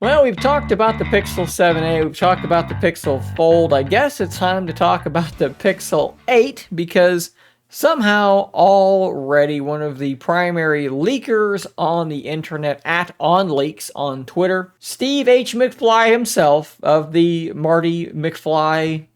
Well, we've talked about the Pixel 7a, we've talked about the Pixel Fold. I guess it's time to talk about the Pixel 8 because somehow already one of the primary leakers on the internet at OnLeaks on Twitter, Steve H. McFly himself of the Marty McFly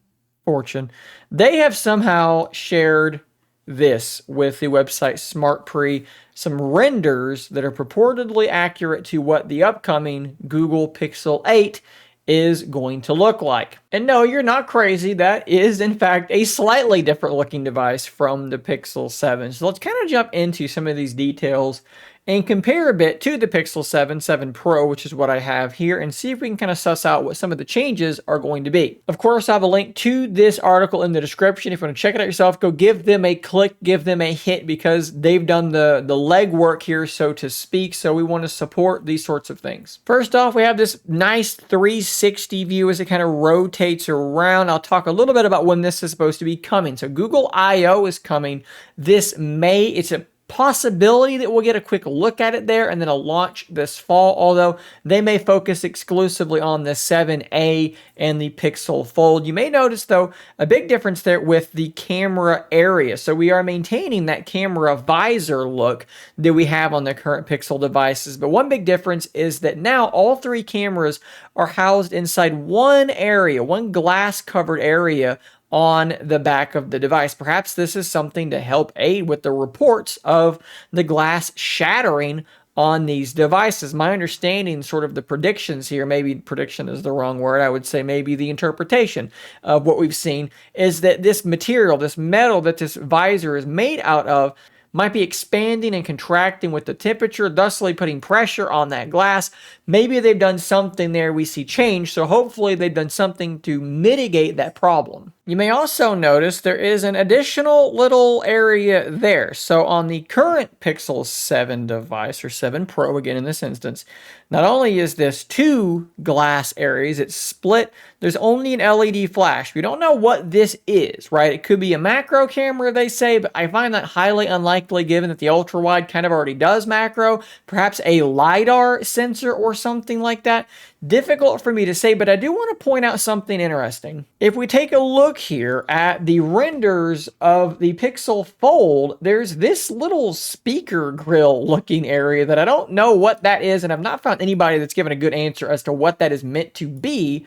fortune, they have somehow shared this with the website SmartPre, some renders that are purportedly accurate to what the upcoming Google Pixel 8 is going to look like. And no, you're not crazy. That is, in fact, a slightly different looking device from the Pixel 7. So let's kind of jump into some of these details and compare a bit to the Pixel 7, 7 Pro, which is what I have here, and see if we can kind of suss out what some of the changes are going to be. Of course, I have a link to this article in the description. If you want to check it out yourself, go give them a click, give them a hit, because they've done the legwork here, so to speak, so we want to support these sorts of things. First off, we have this nice 360 view as it kind of rotates around. I'll talk a little bit about when this is supposed to be coming. So Google I/O is coming this May. It's a possibility that we'll get a quick look at it there and then a launch this fall, although they may focus exclusively on the 7a and the Pixel Fold. You may notice, though, a big difference there with the camera area. So we are maintaining that camera visor look that we have on the current Pixel devices, but one big difference is that now all three cameras are housed inside one area, one glass-covered area on the back of the device. Perhaps this is something to help aid with the reports of the glass shattering on these devices. My understanding, sort of the predictions here, maybe prediction is the wrong word, I would say maybe the interpretation of what we've seen, is that this material, this metal that this visor is made out of, might be expanding and contracting with the temperature, thusly putting pressure on that glass. Maybe they've done something there we see change, so hopefully they've done something to mitigate that problem. You may also notice there is an additional little area there. So on the current Pixel 7 device, or 7 Pro again in this instance, not only is this two glass areas, it's split, there's only an LED flash. We don't know what this is, right? It could be a macro camera, they say, but I find that highly unlikely given that the ultra-wide kind of already does macro. Perhaps a LiDAR sensor or something like that. Difficult for me to say, but I do want to point out something interesting. If we take a look here at the renders of the Pixel Fold, there's this little speaker grill looking area that I don't know what that is, and I've not found anybody that's given a good answer as to what that is meant to be.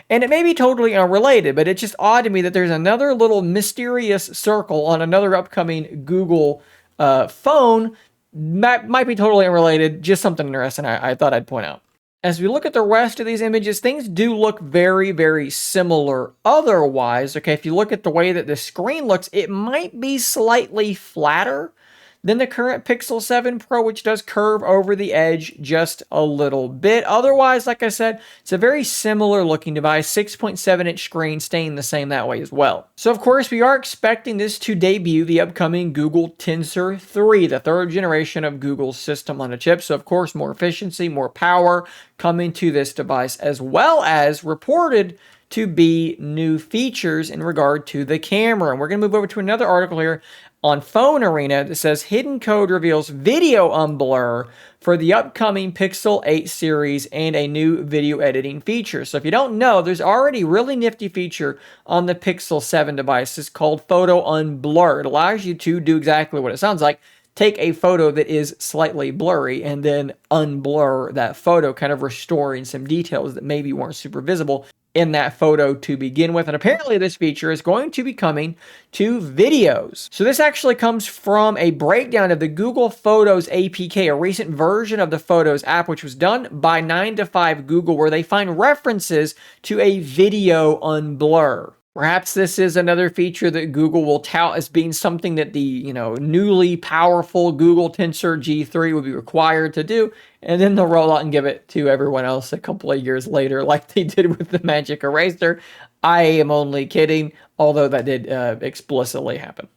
And it may be totally unrelated, but it's just odd to me that there's another little mysterious circle on another upcoming Google phone that might be totally unrelated, just something interesting I thought I'd point out. As we look at the rest of these images, things do look very, very similar otherwise. Okay, if you look at the way that the screen looks, it might be slightly flatter than the current Pixel 7 Pro, which does curve over the edge just a little bit. Otherwise, like I said, it's a very similar looking device, 6.7-inch screen, staying the same that way as well. So of course, we are expecting this to debut the upcoming Google Tensor 3, the third generation of Google's system on a chip. So of course, more efficiency, more power coming to this device, as well as reported to be new features in regard to the camera. And we're going to move over to another article here on Phone Arena that says hidden code reveals video unblur for the upcoming Pixel 8 series and a new video editing feature. So if you don't know, there's already a really nifty feature on the Pixel 7 devices called photo unblur. It allows you to do exactly what it sounds like. Take a photo that is slightly blurry and then unblur that photo, kind of restoring some details that maybe weren't super visible in that photo to begin with. And apparently this feature is going to be coming to videos. So this actually comes from a breakdown of the Google Photos APK, a recent version of the Photos app, which was done by 9to5 Google, where they find references to a video unblur. Perhaps this is another feature that Google will tout as being something that the, newly powerful Google Tensor G3 would be required to do, and then they'll roll out and give it to everyone else a couple of years later, like they did with the Magic Eraser. I am only kidding, although that did explicitly happen.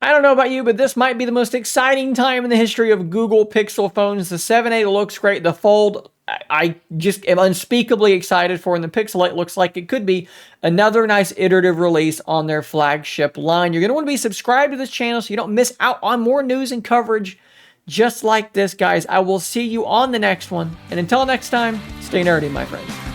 I don't know about you, but this might be the most exciting time in the history of Google Pixel phones. The 7a looks great. The Fold, I just am unspeakably excited for, and the Pixel 8 looks like it could be another nice iterative release on their flagship line. You're going to want to be subscribed to this channel so you don't miss out on more news and coverage just like this, guys. I will see you on the next one. And until next time, stay nerdy, my friends.